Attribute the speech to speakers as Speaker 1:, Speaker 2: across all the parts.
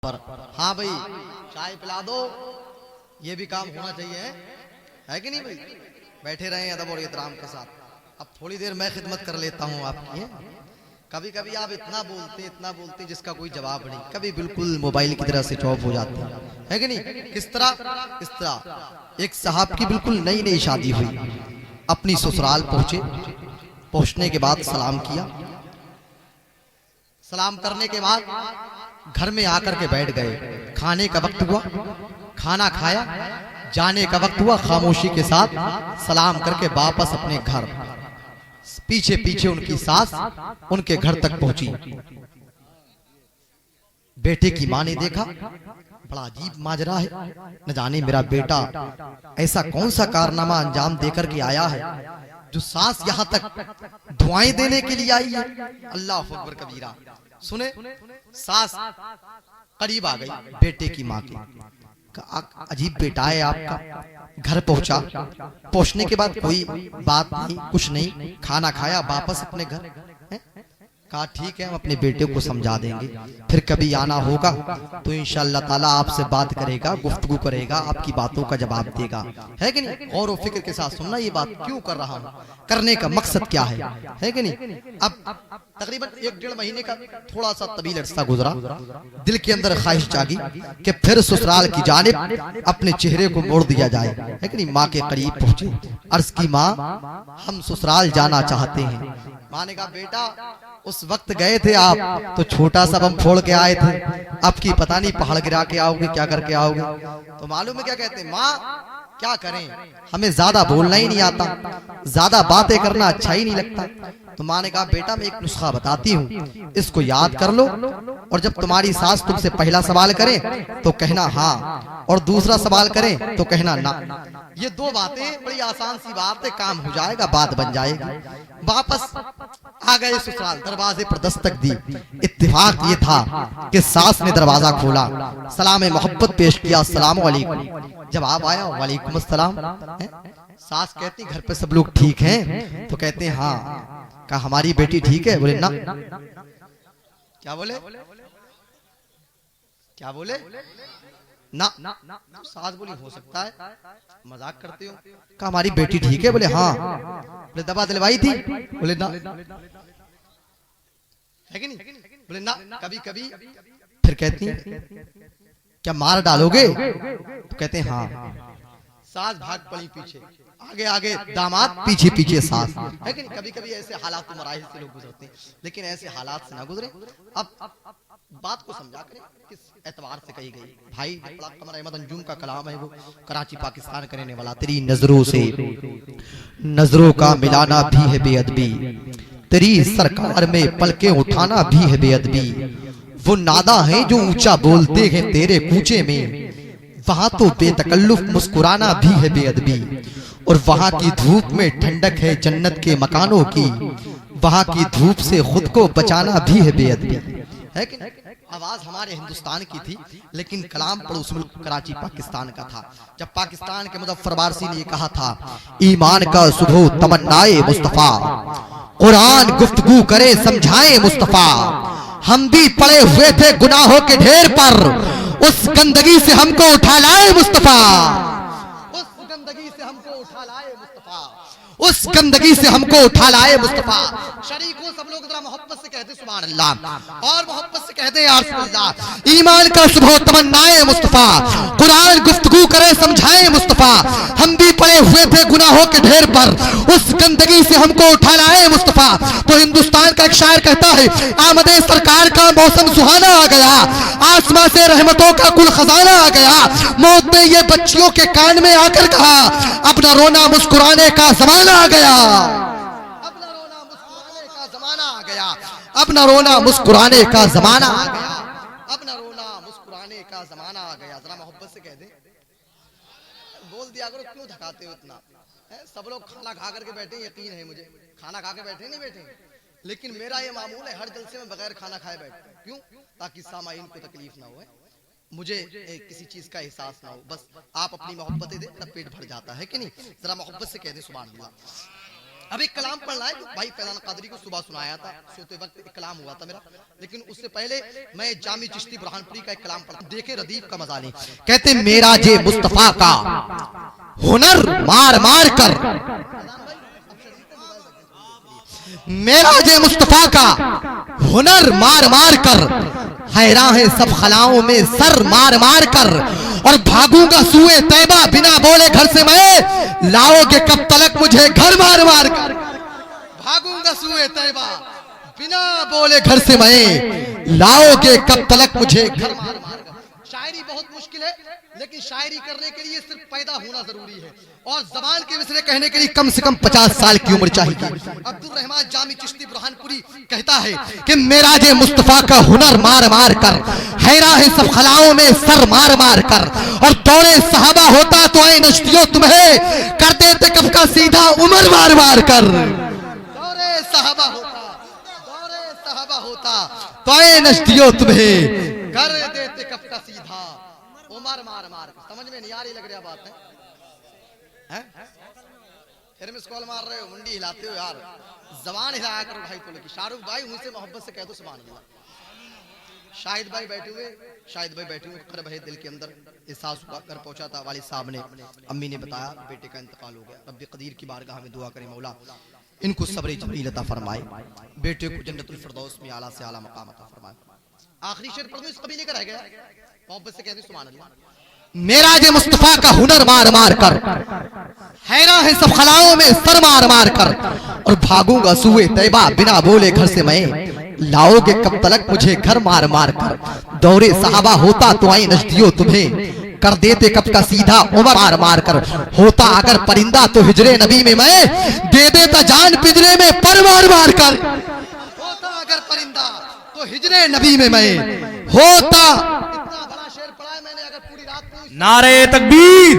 Speaker 1: पर हाँ भाई चाय पिला दो, ये भी काम होना चाहिए, है कि नहीं भाई? बैठे रहे अदब और एहतराम के साथ। अब थोड़ी देर मैं खिदमत कर लेता हूँ आपकी। कभी कभी आप इतना बोलते जिसका कोई जवाब नहीं, कभी बिल्कुल मोबाइल की तरह स्विच ऑफ हो जाते हैं, है कि नहीं? किस तरह एक साहब की बिल्कुल नई नई शादी हुई, अपनी ससुराल पहुंचने के बाद सलाम किया, सलाम करने के बाद घर में आकर के बैठ गए। खाने का वक्त हुआ, खाना खाया, जाने का वक्त हुआ, खामोशी के साथ सलाम करके वापस अपने घर। पीछे पीछे उनकी सास उनके घर तक पहुंची। बेटे की मां ने देखा, बड़ा अजीब माजरा है, न जाने मेरा बेटा ऐसा कौन सा कारनामा अंजाम देकर के आया है जो सास यहाँ तक दुआएं देने के लिए आई है। अल्लाह अकबर कबीरा। सुने, सास करीब आ गई बेटे की मां के, अजीब बेटा है आपका। घर पहुंचा, पहुंचने के बाद कोई बात नहीं, कुछ नहीं, खाना खाया, वापस अपने घर। कहा ठीक है, हम अपने बेटे को समझा देंगे, फिर कभी आना होगा तो इंशाअल्लाह ताला आपसे बात करेगा, गुफ्तगू करेगा, आपकी बातों का जवाब देगा, है कि नहीं? गौर और फिक्र के साथ सुनना, ये बात क्यों कर रहा हूँ, करने का मकसद क्या है कि नहीं? अब तकरीबन 1-1.5 महीने का थोड़ा सा तवील अरसा गुजरा, दिल के अंदर ख्वाहिश जागी कि फिर ससुराल की जानिब अपने चेहरे को मोड़ दिया जाए, है कि नहीं? माँ के करीब पहुंचे, अर्ज की माँ हम ससुराल जाना चाहते हैं। माँ ने कहा बेटा उस वक्त गए थे आप तो छोटा सा बम फोड़ के आए थे, अब की पता नहीं पहाड़ गिरा के आओगे, क्या करके आओगे। तो मालूम है क्या कहते हैं, माँ क्या करें, हमें ज्यादा बोलना ही नहीं आता, ज्यादा बातें करना अच्छा ही नहीं लगता। तो माँ ने कहा बेटा मैं एक नुस्खा बताती हूँ, इसको याद कर लो, और जब तुम्हारी सास तुमसे पहला सवाल करे तो कहना हाँ, और दूसरा सवाल करे तो कहना ना। ये 2 बातें बड़ी आसान सी बात है, काम हो जाएगा, बात बन जाएगी। वापस आ गए ससुराल, दरवाजे पर दस्तक दी। इत्तेफाक ये था कि सास ने दरवाजा खोला, सलाम मोहब्बत पेश किया, अस्सलाम वालेकुम। जब आप आया, वालेकुम अस्सलाम। सास कहती घर पे सब लोग ठीक हैं? तो कहते हैं हाँ। कहा हमारी बेटी ठीक है? बोले ना। क्या बोले? क्या बोले? ना। सास बोली हो सकता है मजाक करते हो। कहा हमारी बेटी ठीक है? बोले हाँ। बोले दवा दिलवाई थी? बोले ना। है कि नहीं? बोले ना। कभी कभी फिर कहती क्या मार डालोगे? तो कहते हैं हाँ। सास भाग पड़ी पीछे, आगे आगे दामाद, पीछे पीछे सास, है कि नहीं? कभी कभी ऐसे हालात मराहिल से लोग गुजरते हैं, लेकिन ऐसे हालात से ना गुजरे। अब बात को समझा करें किस एतबार से कही गई। भाई कमर अहमद अंजुम का कलाम है, वो कराची पाकिस्तान का रहने वाला। तेरी नजरों से नजरों का मिलाना भी है बेअदबी, तेरी सरकार में पलके उठाना भी है बेअदबी। वो नादा है जो ऊंचा बोलते हैं तेरे कूचे में, वहां तो बेतकल्लुफ मुस्कुराना भी है बेअदबी। और वहां की धूप में ठंडक है जन्नत के मकानों की, वहां की धूप से खुद को बचाना भी है बेअदबी। है कि आवाज हमारे हिंदुस्तान की थी, लेकिन कलाम पड़ोस मुल्क कराची पाकिस्तान का था। जब पाकिस्तान के मुज़फ्फर वारसी ने कहा था ईमान का सुबह तमन्नाए मुस्तफा, कुरान गुफ्तगू करे समझाए मुस्तफा। हम भी पड़े हुए थे गुनाहों के ढेर पर, उस गंदगी से हमको उठा लाए मुस्तफा, उस गंदगी से हमको उठा लाए मुस्तफा, उस गंदगी से हमको उठा लाए मुस्तफा। शरीकों सब लोग जरा मोहब्बत से कहते सुभान अल्लाह, और मोहब्बत से कहते या रसूल अल्लाह। ईमान का सुबह तमन्नाए मुस्तफा, कुरान गुफ्तगू करे समझाए मुस्तफा। हम भी पड़े हुए थे गुनाहों के ढेर पर, उस गंदगी से हमको उठा लाए मुस्तफा। तो हिंदुस्तान का एक शायर कहता है आमदे सरकार का मौसम सुहाना आ गया, आसमां से रहमतों का कुल खजाना आ गया। मौत ने ये बच्चियों के कान में आकर कहा अब न रोना मुस्कुराने का जमाना आ गया, अब न रोना मुस्कुराने का जमाना आ गया, अब न रोना मुस्कुराने का जमाना आ गया, अब न रोना मुस्कुराने का जमाना आ गया। जरा मोहब्बत से कह दे, बोल दिया करो, क्यों थकाते हो इतना? सब लोग खाना खा करके बैठे, यकीन है मुझे, खाना खा के बैठे नहीं बैठे, लेकिन मेरा ये मामूल है हर जलसे में बगैर खाना खाए बैठता हूं। क्यों? ताकि सामाईन को तकलीफ ना हो, मुझे किसी चीज का एहसास ना हो। बस आप अपनी मोहब्बतें दे, तब पेट भर जाता है कि नहीं? जरा मोहब्बत से कह दे सुभान अल्लाह। अब एक कलाम पढ़ना है भाई फैजान कादरी को सुबह सुनाया था, सोते वक्त एक कलाम हुआ था मेरा, लेकिन उससे पहले मैं जामी चिश्ती बुरहानपुरी का एक कलाम पढ़ा। देखे रदीफ का मजा नहीं। कहते मेरा जे मुस्तफा का हुनर मार मार कर, मेरा जे मुस्तफा का हुनर मार मार कर, हैरान है सब खलाओं में सर मार मार कर, और भागूंगा सुए तैबा बिना बोले घर से मैं, लाओगे कब तलक मुझे घर मार मार कर। भागूंगा सुए तैबा बिना बोले घर से मैं, लाओगे कब तलक मुझे घर मार मार कर। शायरी बहुत मुश्किल है, लेकिन शायरी करने के लिए सिर्फ पैदा होना जरूरी है, और जबान के मिसरे कहने के लिए कम से कम 50 साल की उम्र चाहिए। अब्दुल रहमान जामी चिश्ती बुरहानपुरी कहता है कि मेरा जे मुस्तफा का हुनर मार मार कर, हैरा है सब खलाओं में सर मार मार कर, और दौरे सहाबा होता तो ऐ नश्तियों तुम्हें, कर देते कब का सीधा उमर मार मार कर। दौरे सहाबा होता तो ऐ नश्तियों तुम्हें, कर देते कब का सीधा उमर मार मार कर। समझ में नहीं आ रही लग रही बात है? फिर मिस कॉल मार रहे हो, मुंडी हिलाते हो यार, जबान हिलाया करो भाई। तो लेकिन शाहरुख भाई उनसे मोहब्बत से कह दो सुभान अल्लाह। शाहिद भाई बैठे हुए, कर्ब है दिल के अंदर, एहसास हुआ, घर पहुंचा था, वालिद साहब ने, अम्मी ने बताया बेटे का इंतकाल हो गया। रब्बे कदीर की बारगाह में दुआ करें मौला इनको सब्र जमील अता फरमाए, बेटे को जन्नतुल फिरदौस में आला से आला मकाम अता फरमाए। आखिरी शेर पढ़ दूं, इस कबीले का रह गया, मोहब्बत से कहते सुभान अल्लाह। मेरा जे मुस्तफा का हुनर मार मार कर, हैरा है सब खलाओं में सर मार मार कर, और भागूंगा सुए तैबा बिना बोले घर से मैं, लाओगे कब तलक मुझे घर मार मार कर। दौरे सहाबा होता तो आई नजदियो तुम्हें, कर देते कब का सीधा उमर मार मार कर। होता अगर परिंदा तो हिजरे नबी में मैं, दे देता जान पिंजरे में पर मार मार कर। होता अगर परिंदा तो हिजरे नबी में मैं होता। इतना बड़ा शेर पढ़ा है मैंने, अगर पूरी रात को
Speaker 2: नारे तकबीर,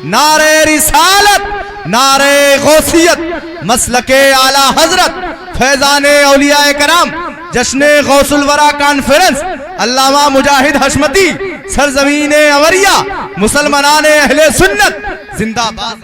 Speaker 2: नारे रिसालत, नारे गौसियत, मसलके आला हजरत, फैजाने औलियाए कराम, जश्ने गौसुल वरा कॉन्फ्रेंस, अल्लामा मुजाहिद हशमती, सरजमीने अवरिया, मुसलमानाने अहले सुन्नत जिंदाबाद।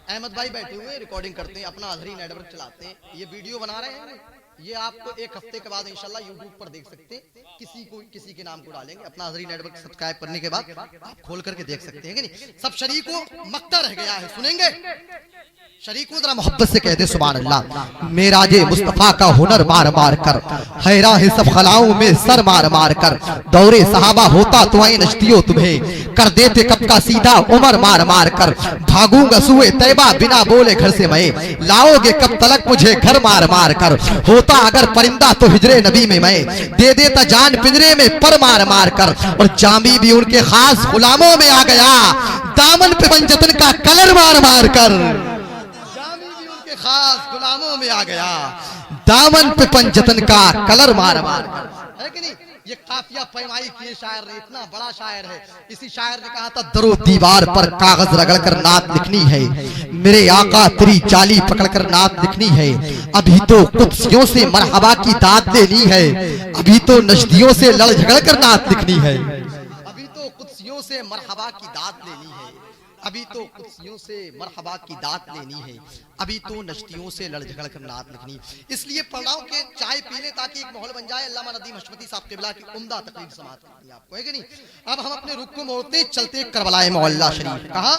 Speaker 1: अहमद भाई बैठे हुए रिकॉर्डिंग करते हैं, अपना अजहरी नेटवर्क चलाते हैं, ये वीडियो बना रहे हैं, ये आपको एक हफ्ते के बाद इंशाल्लाह यूट्यूब पर देख सकते हैं। किसी के नाम को डालेंगे, अपना अजहरी नेटवर्क सब्सक्राइब करने के बाद आप खोल करके देख सकते हैं कि नहीं। सब शरीकों मक्ता रह गया है, सुनेंगे शरीकों जरा मोहब्बत से कहते सुभान अल्लाह। मेरा जे मुस्तफा का हुनर मार मार कर, हैरा है सब खलाओं में सर मार मार कर, दौरे सहाबा होता तो आई नश्तियों तुम्हें, कर देते कब का सीधा उमर मार मार कर। भागूंगा सुए तैबा बिना बोले घर से मैं, लाओगे कब तलक मुझे घर मार मार कर। होता अगर परिंदा तो हिजरे नबी में मैं, दे देता जान पिंजरे में पर मार मार कर। और जामी भी उनके खास गुलामों में आ गया, दामन पे पंजतन का कलर मार मार कर। खास गुलामों में आ गया, दामन पे पंजतन का कलर मार मार कर। है कि नहीं? ये काफिया पैमाई किए शायर ने, इतना बड़ा शायर है। इसी शायर ने कहा था दरो दीवार पर कागज रगड़कर नात लिखनी है, मेरे आका तेरी चाली पकड़कर नात लिखनी है। अभी तो कुत्सियों से मरहबा की दाद लेनी है, अभी तो नजदियों से लड़ झगड़ कर नात लिखनी है। अभी तो कुत्सियों से मरहबा की दाद लेनी है, अभी तो कुत्सियों से मरहबा की दात लेनी है, अभी तो नश्तियों से लड़ झगड़ कर नात लिखनी। इसलिए पढ़ रहा हूं कि चाय पी ले ताकि एक माहौल बन जाए। अल्लामा नदीम हशमती साहब क़िबला की उम्दा तकरीर समाअत करती है आपको, है कि नहीं। अब हम अपने रुख को मोड़ते चलते करबलाए मोहल्ला शरीफ। कहा?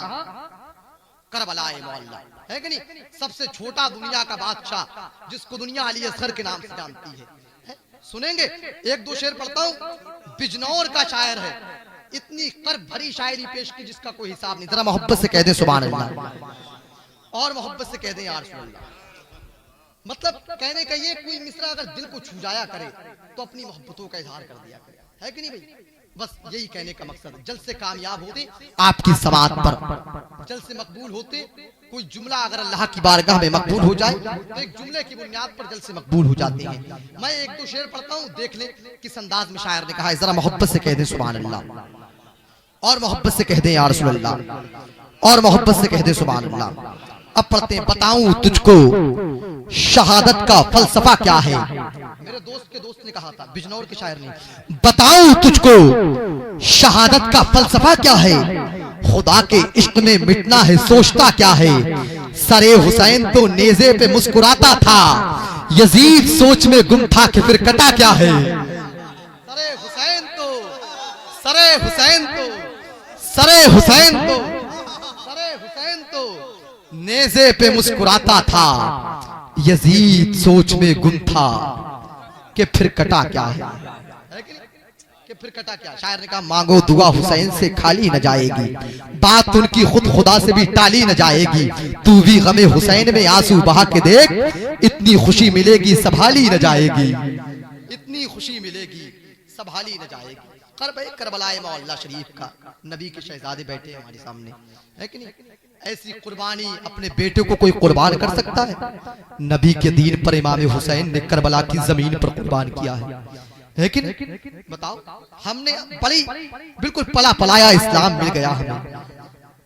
Speaker 1: करबलाए मोहल्ला, है कि नहीं। सबसे छोटा दुनिया का बादशाह जिसको दुनिया अली असगर के नाम से जानती है। सुनेंगे एक दो शेर पढ़ता हूं, बिजनौर का शायर है, इतनी कर्ब भरी शायरी पेश की जिसका कोई हिसाब नहीं। जरा मोहब्बत से कह दें सुभान अल्लाह, और मोहब्बत से कह दें यार सुभान अल्लाह। मतलब कहने का ये, कोई मिसरा अगर दिल को छू जाया करे तो अपनी मोहब्बतों का इजहार कर दिया करे, है कि नहीं भाई। बस यही कहने का मकसद है। जल्द से कामयाब होते आपकी समात पर, जल्द से मकबूल होते। कोई जुमला अगर अल्लाह की बारगाह में मकबूल हो जाए तो एक जुमले की बुनियाद पर जल्द से मकबूल हो जाते हैं। मैं एक दो शेर पढ़ता हूँ, देख ले किस अंदाज में शायर ने कहा है। जरा मोहब्बत से कह दें सुभान अल्लाह, और मोहब्बत से कह दें या रसूल अल्लाह, और मोहब्बत से कह दें सुभान अल्लाह। अब पढ़ते हैं, बताऊं तुझको शहादत का फलसफा क्या है। मेरे दोस्त के दोस्त ने कहा था, बिजनौर के शायर ने, बताऊं तुझको शहादत का फलसफा क्या है। खुदा के इश्क में मिटना है सोचता क्या है, सरे हुसैन तो नेज़े पे मुस्कुराता था, यजीद सोच में गुम था कि फिर कटा क्या है। सरे हुसैन तो सरे हुसैन तो सरे हुसैन तो सरे हुसैन तो नेज़े पे मुस्कुराता था, यजीद सोच में गुम था कि फिर कटा क्या है। कि फिर कटा क्या। शायर ने कहा मांगो दुआ हुसैन से खाली न जाएगी, बात उनकी खुद खुदा से भी टाली न जाएगी। तू भी गमे हुसैन में आंसू बहा के देख, इतनी खुशी मिलेगी संभाली न जाएगी। इतनी खुशी मिलेगी संभाली न जाएगी। करबलाए मौला शरीफ का नबी के शहजादे बैठे हैं हमारे सामने, है कि नहीं। ऐसी कुर्बानी अपने बेटे को कोई कुर्बान कर सकता है? नबी के दीन पर इमाम हुसैन ने करबला की जमीन पर कुर्बान किया है कि नहीं? बताओ, हमने बड़ी बिल्कुल पला पलाया इस्लाम मिल गया हमें।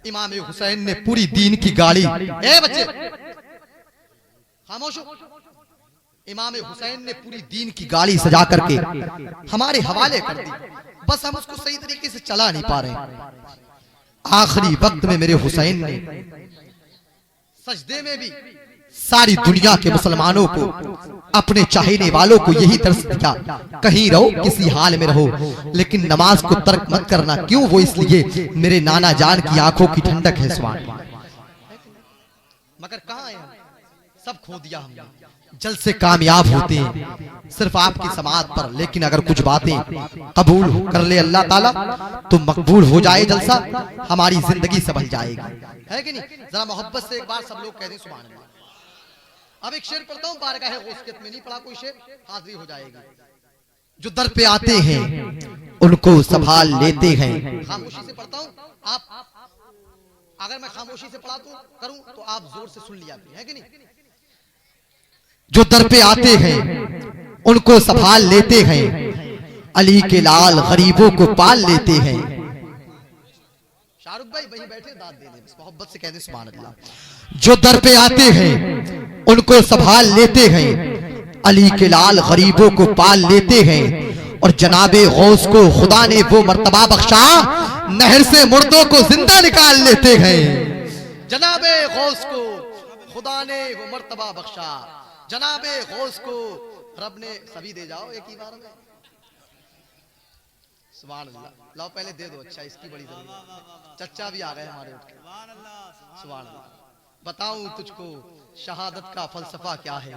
Speaker 1: इमाम हुसैन ने पूरी दीन की गाड़ी, ए बच्चे खामोश हो, इमाम हुसैन ने पूरी दीन की गाड़ी सजा करके हमारे हवाले कर दी, बस हम उसको सही तरीके से चला नहीं पा रहे। आखिरी वक्त में मेरे हुसैन ने सजदे में भी सारी दुनिया के मुसलमानों को, अपने चाहने वालों को यही दर्श दिया, कहीं रहो किसी हाल में रहो, लेकिन नमाज को तर्क मत करना। क्यों? वो इसलिए मेरे नाना जान की आंखों की ठंडक है सुभान। मगर कहां है, सब खो दिया हमने। जल्द से कामयाब होते हैं सिर्फ आपकी समाअत पर, लेकिन अगर कुछ बातें कबूल कर ले अल्लाह ताला तो मकबूल हो जाए जलसा, हमारी जिंदगी संभल जाएगी, है कि नहीं। जरा मोहब्बत से एक बार सब लोग कह दें सुभान अल्लाह। अब एक शेर पढ़ता हूं, बारगाह गौसियत में नहीं पढ़ा कोई शेर, हाजिरी हो जाएगी। जो दर पे आते हैं उनको संभाल लेते हैं। खामोशी से पढ़ता हूं, आप अगर मैं खामोशी से पढ़ा करूं तो आप जोर से सुन लिया, है कि नहीं। जो दर पे आते हैं उनको संभाल लेते हैं, अली के लाल गरीबों को पाल लेते हैं। शाहरुख भाई वहीं बैठे दाद दे दे, मोहब्बत से कह दे सुभान अल्लाह। जो दर पे आते हैं उनको संभाल लेते हैं, अली के लाल गरीबों को पाल लेते हैं। और जनाबे गौस को खुदा ने वो मर्तबा बख्शा, नहर से मुर्दों को जिंदा निकाल लेते हैं। जनाबे गौस को खुदा ने वो मर्तबा बख्शा, जनाबे गौस को रब ने सभी दे जाओ एक ही बार में। सुभान अल्लाह। लाओ पहले दे दो, अच्छा इसकी बड़ी जरूरत। चच्चा भी आ गए हमारे उठ के। सुभान अल्लाह। बताऊं तुझको शहादत का फलसफा क्या है,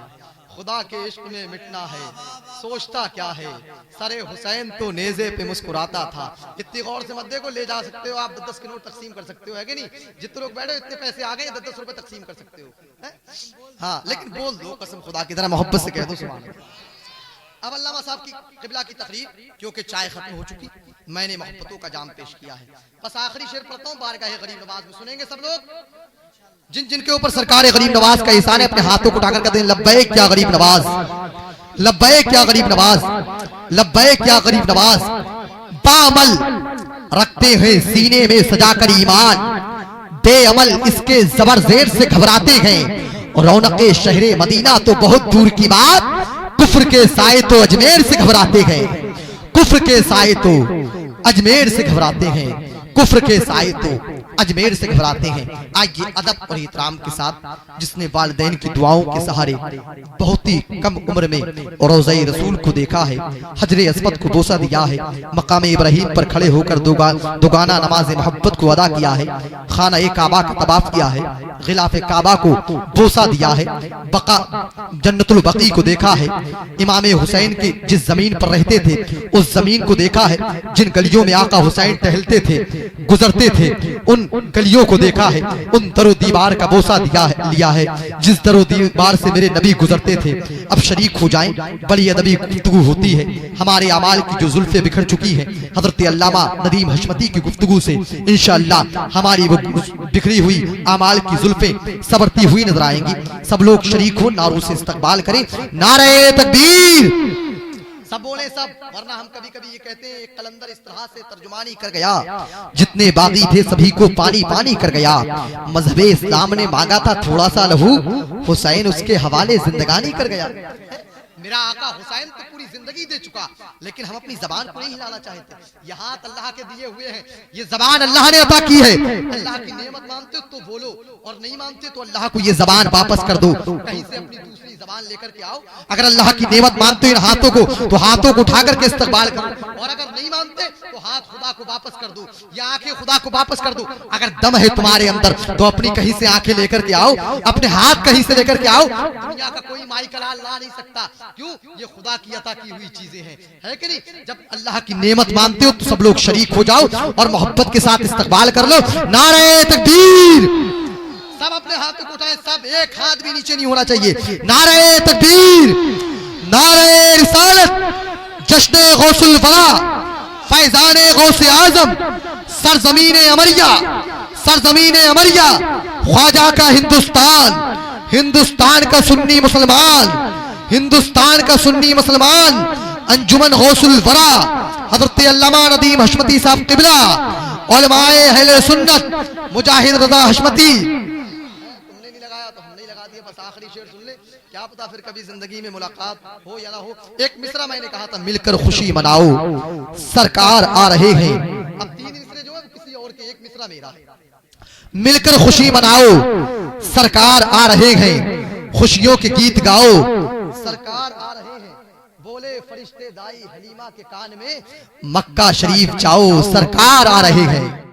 Speaker 1: खुदा के इश्क में मिटना है, सोचता क्या है। सरे हुसैन तो नेज़े पे मुस्कुराता था। इतनी गौर से मत देखो, ले जा सकते हो आप, 10 के नोट तकसीम कर सकते हो, है कि नहीं। जितने लोग बैठे इतने पैसे आ गए, 10-10 रुपए तकसीम कर सकते हो। हाँ, लेकिन बोल दो कसम खुदा की तरह, मोहब्बत से कह दो सुभान अल्लाह। अब अल्लामा साहब की क़िबला की तकरीर, क्योंकि चाय खत्म हो चुकी, मैंने मोहब्बतों का जाम पेश किया है। बस आखिरी शेर पढ़ता हूँ, बारगाह गरीब नवाज में सुनेंगे सब लोग। जिन जिनके ऊपर सरकार गरीब नवाज का एहसान है, अपने हाथों को उठाकर कहते हैं लब्बैक या गरीब नवाज, लब्बैक या गरीब नवाज, लब्बैक या गरीब नवाज। बाअमल रखते हैं सीने में सजाकर ईमान, बेअमल इसके जबर जेर से घबराते हैं। और रौनके शहरे मदीना तो बहुत दूर की बात, कुफ्र के साए तो अजमेर से घबराते हैं। कुफ्र के साए तो अजमेर से घबराते हैं, कुफ्र के साए तो अजमेर से घबराते हैं। आइए अदब और इहतराम के साथ, जिसने वालिदैन की दुआओं के सहारे बहुत ही कम उम्र में रोज़ा रसूल को देखा है, हजरे अस्वद को बोसा दिया है, मकाम इब्राहीम पर खड़े होकर दोगाना नमाज मोहब्बत को अदा किया है, खाना काबा का तवाफ किया है, गिलाफ काबा को बोसा दिया है, बका जन्नतुल बकी को देखा है, इमाम हुसैन की जिस जमीन पर रहते थे उस जमीन को देखा है, जिन गलियों में आका हुसैन टहलते थे गुजरते थे उन गलियों को देखा है, उन दरो दीवार का बोसा लिया है जिस दरो दीवार से मेरे नबी गुजरते थे। अब शरीक हो जाएं, बड़ी अदबी गुफ्तगू होती है, हमारे अमाल की जो जुल्फे बिखर चुकी है, हजरत अल्लामा नदीम हशमती की गुफ्तगू से इंशाअल्लाह हमारी वो बिखरी हुई अमाल की जुल्फे सबरती हुई नजर आएंगी। सब लोग शरीक हो, नारों से इस्तकबाल करें, नारे तकबीर, सब बोले सब, वरना हम कभी कभी ये कहते हैं एक कलंदर इस तरह से तर्जुमानी कर गया, जितने बागी थे सभी को पानी पानी कर गया। मजहबे इस्लाम ने मांगा था थोड़ा सा लहू, हुसैन उसके हवाले जिंदगानी कर गया। मेरा आका हुसैन तो पूरी जिंदगी दे चुका, लेकिन हम अपनी जबान को नहीं हिलाना चाहते। ये हाथ अल्लाह के दिए हुए हैं, ये जबान अल्लाह ने अता की है। अल्लाह की नेमत मानते हो तो बोलो, और नहीं मानते तो अल्लाह को ये जबान वापस कर दो, कहीं से अपनी दूसरी जबान लेकर के आओ। अगर अल्लाह की नेमत मानते हो इन हाथों को, तो हाथों को उठा करके इस्तकबाल करो, और अगर नहीं मानते तो हाथ खुदा को वापस कर दो, या आंखें खुदा को वापस कर दो। अगर दम है तुम्हारे अंदर तो अपनी कहीं से आंखें लेकर के आओ, अपने हाथ कहीं से लेकर के आओ। दुनिया का कोई माई कलाल ला नहीं सकता, क्यों? ये खुदा की अता की हुई चीजें हैं, है कि नहीं? जब अल्लाह की नेमत मानते हो तो सब लोग शरीक हो जाओ और मोहब्बत के साथ इस्तकबाल कर लो। नारे तकबीर, सब अपने हाथों को उठाएं, सब एक हाथ भी नीचे नहीं होना चाहिए। नारे तकबीर, नारे रिसालत, जश्न गौसुल वरा, फैजाने गौसे आजम, सरजमीने अमरिया, सरजमीने अमरिया, ख्वाजा का हिंदुस्तान, हिंदुस्तान का सुन्नी मुसलमान, हिंदुस्तान का सुन्नी मुसलमान, अंजुमन गौसुल वरा, हजरत अल्लामा नदीम हशमती साहब किबला, उलमाए अहले सुन्नत, मुजाहिद रजा हशमती। तुमने नहीं लगाया तो हम नहीं लगा दिया, बस आखिरी शेर सुन ले, क्या पता फिर कभी जिंदगी में मुलाकात हो या ना हो। एक मिसरा मैंने कहा था, मिलकर खुशी मनाओ, सरकार आ रहे हैं। अब 3 मिसरे जो है किसी और के, एक मिसरा मेरा है। मिलकर खुशी मनाओ, सरकार आ रहे हैं, खुशियों के गीत गाओ, सरकार आ रहे हैं। बोले फरिश्ते दाई हलीमा के कान में, मक्का शरीफ जाओ, सरकार आ रहे हैं।